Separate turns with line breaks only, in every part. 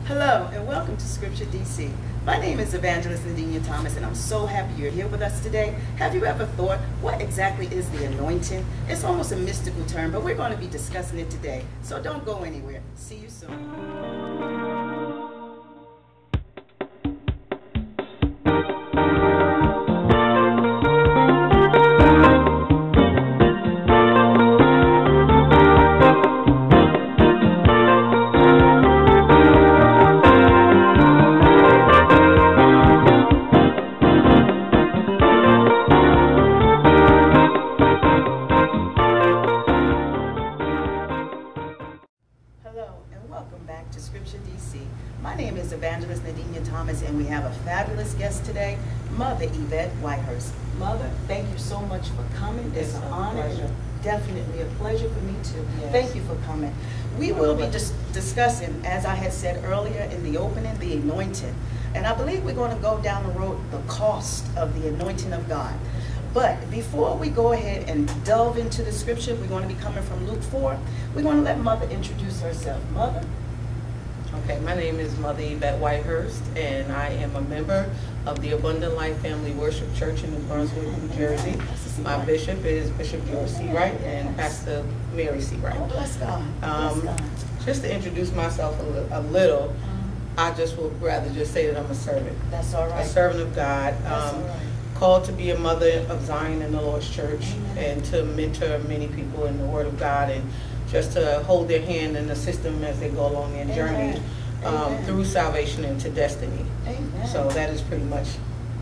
Hello and welcome to Scripture DC. My name is Evangelist Nadine Thomas and I'm so happy you're here with us today. Have you ever thought, what exactly is the anointing? It's almost a mystical term, but we're going to be discussing it today. So don't go anywhere. See you soon. My name is Evangelist Nadine Thomas, and we have a fabulous guest today, Mother Yvette Whitehurst. Mother, thank you so much for coming. It's an honor. And definitely a pleasure for me too.
Yes.
Thank you for coming. We will be discussing, as I had said earlier in the opening, the anointing. And I believe we're going to go down the road, the cost of the anointing of God. But before we go ahead and delve into the scripture, we're going to be coming from Luke 4. We're going to let Mother introduce herself. Mother?
Okay, my name is Mother Yvette Whitehurst, and I am a member of the Abundant Life Family Worship Church in New Brunswick, New Jersey. My bishop is Bishop George C. Wright and Pastor Mary C. Wright.
Oh, bless God. Bless God.
Just to introduce myself a little, I just would rather just say that I'm a servant.
That's all right.
A servant of God.
That's all right.
Called to be a mother of Zion in the Lord's Church.
Amen.
And to mentor many people in the Word of God, and just to hold their hand and assist them as they go along their journey through salvation into destiny.
Amen.
So that is pretty much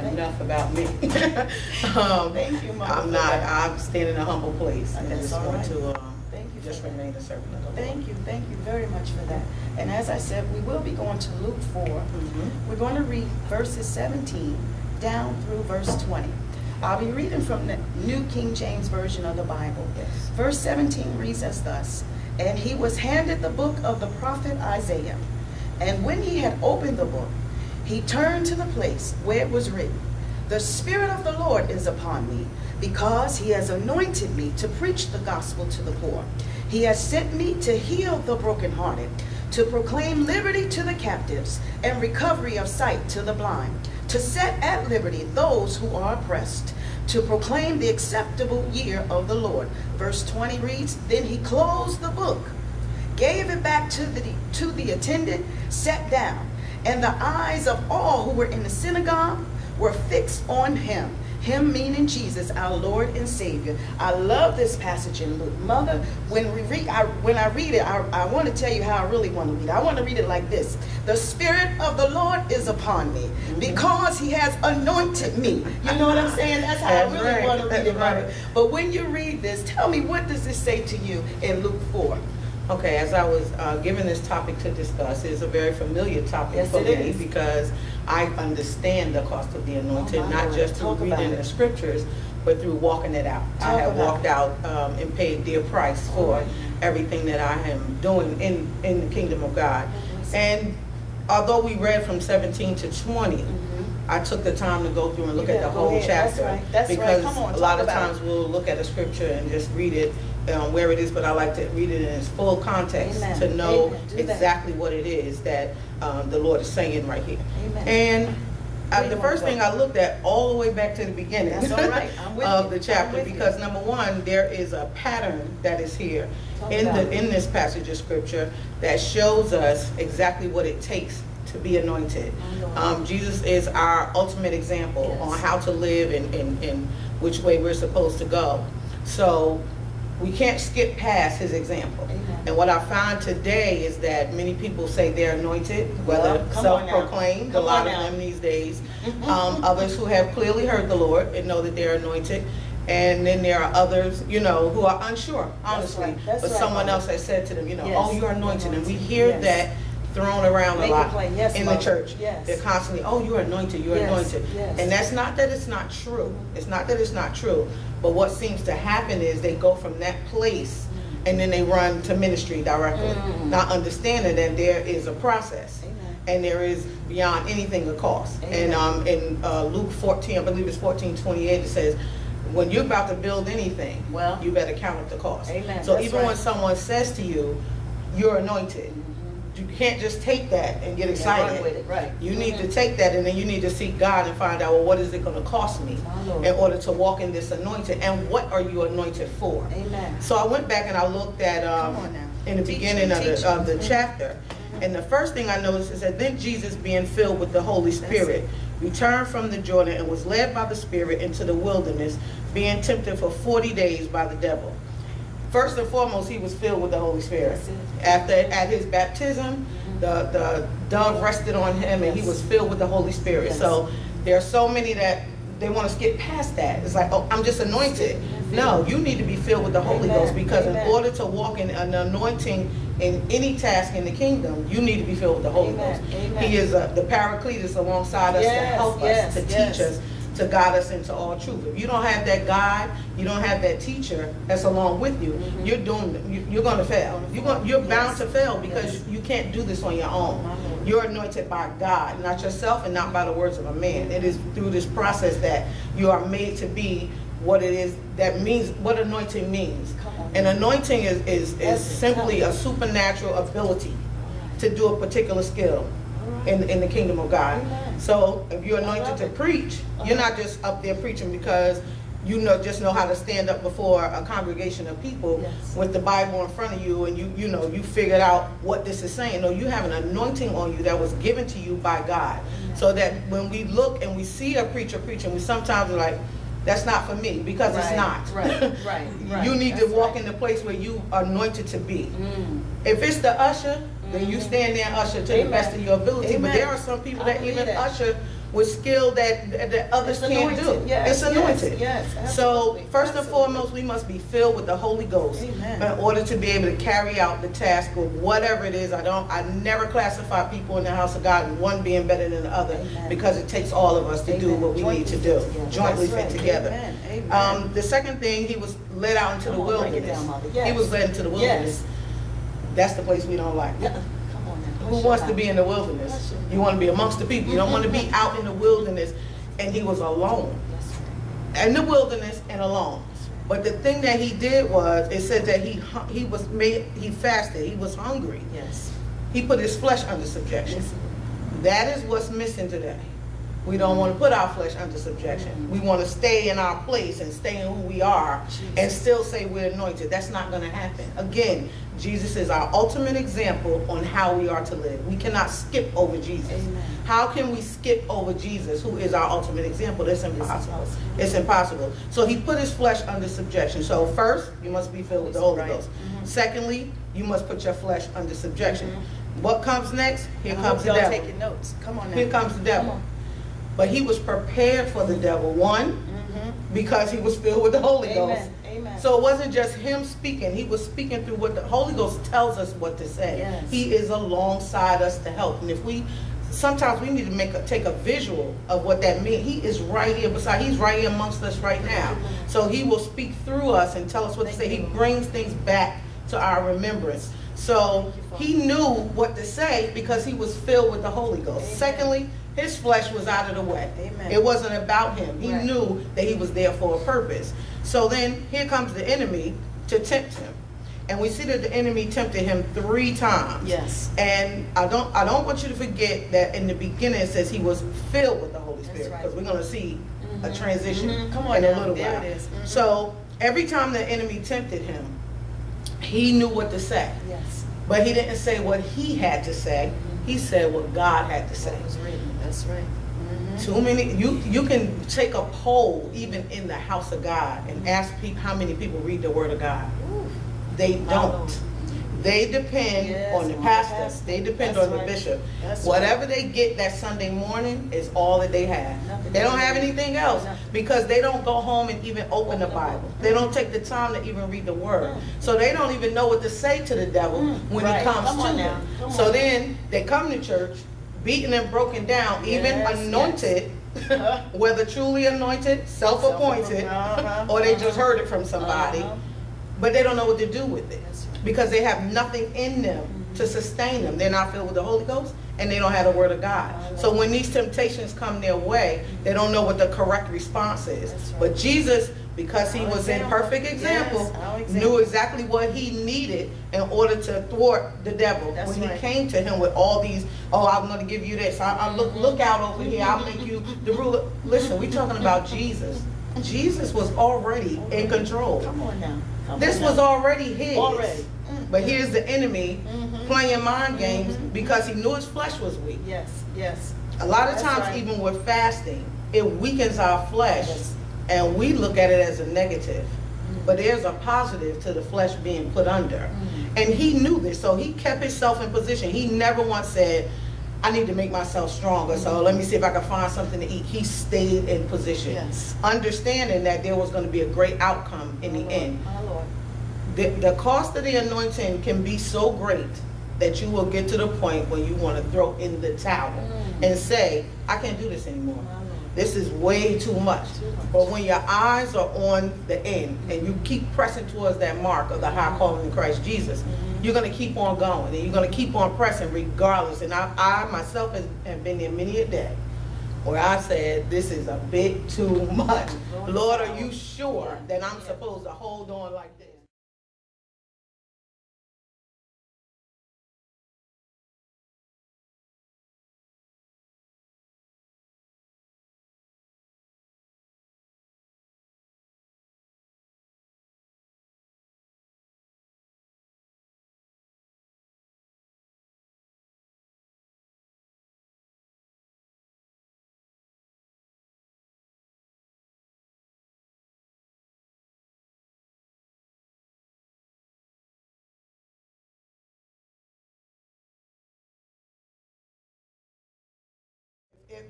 enough about me.
Thank you, Mother.
I'm standing in a humble place. I
That's
just
all
want
right.
to
Thank you
just
for that.
remain a servant of the Lord.
Thank you very much for that. And as I said, we will be going to Luke 4. We're going to read verses 17 down through verse 20. I'll be reading from the New King James Version of the Bible.
Yes.
Verse 17 reads as thus, "And he was handed the book of the prophet Isaiah. And when he had opened the book, he turned to the place where it was written, 'The Spirit of the Lord is upon me, because he has anointed me to preach the gospel to the poor. He has sent me to heal the brokenhearted, to proclaim liberty to the captives, and recovery of sight to the blind, to set at liberty those who are oppressed, to proclaim the acceptable year of the Lord.'" Verse 20 reads, "Then he closed the book, gave it back to the attendant, sat down, and the eyes of all who were in the synagogue were fixed on him." Him meaning Jesus, our Lord and Savior. I love this passage in Luke. Mother, when I read it, I want to tell you how I really want to read it. I want to read it like this: "The Spirit of the Lord is upon me, because he has anointed me." You know what I'm saying? That's how I really want to read it, Mother. But when you read this, tell me, what does this say to you in Luke 4?
Okay, as I was given this topic to discuss, it's a very familiar topic for me, because I understand the cost of the anointing, not just through reading the scriptures, but through walking it out. I have walked out and paid dear price for everything that I am doing in the kingdom of God. And although we read from 17 to 20, I took the time to go through and look at the whole chapter.
That's
because
Come on,
a lot of times we'll look at a scripture and just read it where it is, but I like to read it in its full context to know exactly what it is that the Lord is saying right here. And the first thing I looked at all the way back to the beginning of the chapter, because number one, there is a pattern that is here in this passage of scripture that shows us exactly what it takes to be anointed. Jesus is our ultimate example on how to live and which way we're supposed to go. So we can't skip past his example. And what I find today is that many people say they're anointed, whether self-proclaimed, a lot of them these days. Others who have clearly heard the Lord and know that they're anointed. And then there are others, who are unsure, honestly. But someone else has said to them, "Oh, you're anointed." And we hear that thrown around a lot in the church. They're constantly, "Oh, you're anointed, you're anointed." And that's not that it's not true. It's not that it's not true. But what seems to happen is they go from that place and then they run to ministry directly, not understanding that there is a process. And there is beyond anything a cost. And in Luke 14, I believe it's 14:28, it says, when you're about to build anything, you better count up the cost. So even when someone says to you, "You're anointed," you can't just take that and get excited.
Run with it, right.
You need to take that, and then you need to seek God and find out, well, what is it going to cost me in order to walk in this anointing, and what are you anointed for?
Amen.
So I went back and I looked at in the beginning of the chapter, and the first thing I noticed is that then Jesus, being filled with the Holy Spirit, returned from the Jordan and was led by the Spirit into the wilderness, being tempted for 40 days by the devil. First and foremost, he was filled with the Holy Spirit. At his baptism, the dove rested on him, and he was filled with the Holy Spirit. Yes. So there are so many that they want to skip past that. It's like, oh, I'm just anointed. No, you need to be filled with the Holy Ghost, because in order to walk in an anointing in any task in the kingdom, you need to be filled with the Holy Ghost. He is the Paracletus alongside us to help us, to teach us, to guide us into all truth. If you don't have that guide, you don't have that teacher that's along with you, you're doomed. You're going to fail. You're bound to fail, because you can't do this on your own. You're anointed by God, not yourself, and not by the words of a man. It is through this process that you are made to be what it is that means, what anointing means. An anointing is simply a supernatural ability to do a particular skill in the kingdom of God. So if you're anointed to preach, you're not just up there preaching because you just know how to stand up before a congregation of people with the Bible in front of you, and you figured out what this is saying. No, you have an anointing on you that was given to you by God. So that when we look and we see a preacher preaching, we sometimes are like, that's not for me, because it's not. You need to walk in the place where you are anointed to be. If it's the usher, then you stand there and usher to the best of your ability. But there are some people that even usher with skill that others can't do. It's anointed. So first and foremost, we must be filled with the Holy Ghost in order to be able to carry out the task of whatever it is. I never classify people in the house of God, one being better than the other, because it takes all of us to do what we need to do, jointly fit together. The second thing, he was led out into the wilderness. He was led into the wilderness. That's the place we don't like. Who wants to be in the wilderness? You want to be amongst the people. You don't want to be out in the wilderness. And he was alone. In the wilderness and alone. But the thing that he did was, it said that he fasted. He was hungry. He put his flesh under subjection. That is what's missing today. We don't want to put our flesh under subjection. We want to stay in our place and stay in who we are and still say we're anointed. That's not going to happen. Again, Jesus is our ultimate example on how we are to live. We cannot skip over Jesus. How can we skip over Jesus, who is our ultimate example? That's impossible. It's impossible. So he put his flesh under subjection. So first, you must be filled with the Holy Ghost. Secondly, you must put your flesh under subjection. What comes next? Here comes the devil.
Taking notes. Come on now.
Here comes the devil. But he was prepared for the devil. One, because he was filled with the Holy Ghost. So it wasn't just him speaking. He was speaking through what the Holy Ghost tells us what to say. He is alongside us to help. And sometimes we need to take a visual of what that means. He is right here beside. He's right here amongst us right now. So he will speak through us and tell us what to say. He brings things back to our remembrance. So he knew what to say because he was filled with the Holy Ghost. Secondly, his flesh was out of the way. It wasn't about him. He knew that he was there for a purpose. So then here comes the enemy to tempt him. And we see that the enemy tempted him 3 times. And I don't want you to forget that in the beginning it says he was filled with the Holy Spirit. Because we're going to see a transition in a little while. So every time the enemy tempted him, he knew what to say. But he didn't say what he had to say. He said what God had to say.
That's right.
Too many. You can take a poll even in the house of God and ask people how many people read the Word of God. They don't. They depend on the pastor. They depend on the bishop. Whatever they get that Sunday morning is all that they have. They don't have anything else because they don't go home and even open the Bible. They don't take the time to even read the Word. So they don't even know what to say to the devil when he comes to them. So then they come to church, beaten and broken down, even anointed, whether truly anointed, self-appointed, or they just heard it from somebody, but they don't know what to do with it because they have nothing in them to sustain them. They're not filled with the Holy Ghost, and they don't have the Word of God. So when these temptations come their way, they don't know what the correct response is. But Jesus because he was in perfect example,
Yes,
knew exactly what he needed in order to thwart the devil.
That's
when
right.
he came to him with all these, oh, I'm going to give you this. I look out over here. I'll make you the ruler. Listen, we're talking about Jesus. Jesus was already in control.
Come on now.
This was already his.
Already.
But here's the enemy playing mind games because he knew his flesh was weak.
Yes, yes.
A lot of
That's
times,
right.
even with fasting, it weakens our flesh,
Yes.
and we look at it as a negative. But there's a positive to the flesh being put under. And he knew this, so he kept himself in position. He never once said, I need to make myself stronger, so let me see if I can find something to eat. He stayed in position,
Yes.
understanding that there was going to be a great outcome in the end.
My Lord.
The cost of the anointing can be so great that you will get to the point where you want to throw in the towel and say, I can't do this anymore.
My Lord.
This is way too much. But when your eyes are on the end and you keep pressing towards that mark of the high calling in Christ Jesus, you're going to keep on going and you're going to keep on pressing regardless. And I myself have been there many a day where I said, this is a bit too much. Lord, are you sure that I'm supposed to hold on like this?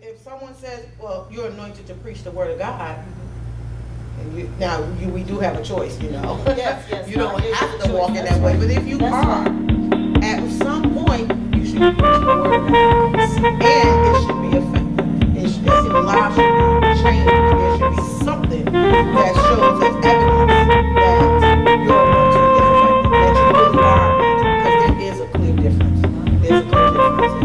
If someone says, well, you're anointed to preach the word of God, and we do have a choice, you know.
Yes, yes.
You don't
Here's
have
the
to walk
choice.
in
That's
that way,
right.
but if you
That's
are,
right.
at some point, you should be preaching the word of God. And it should be effective. Your life should be changed. There should be something that shows as evidence that your anointing is effective, that you really are anointed, because there is a clear difference. There's a clear difference.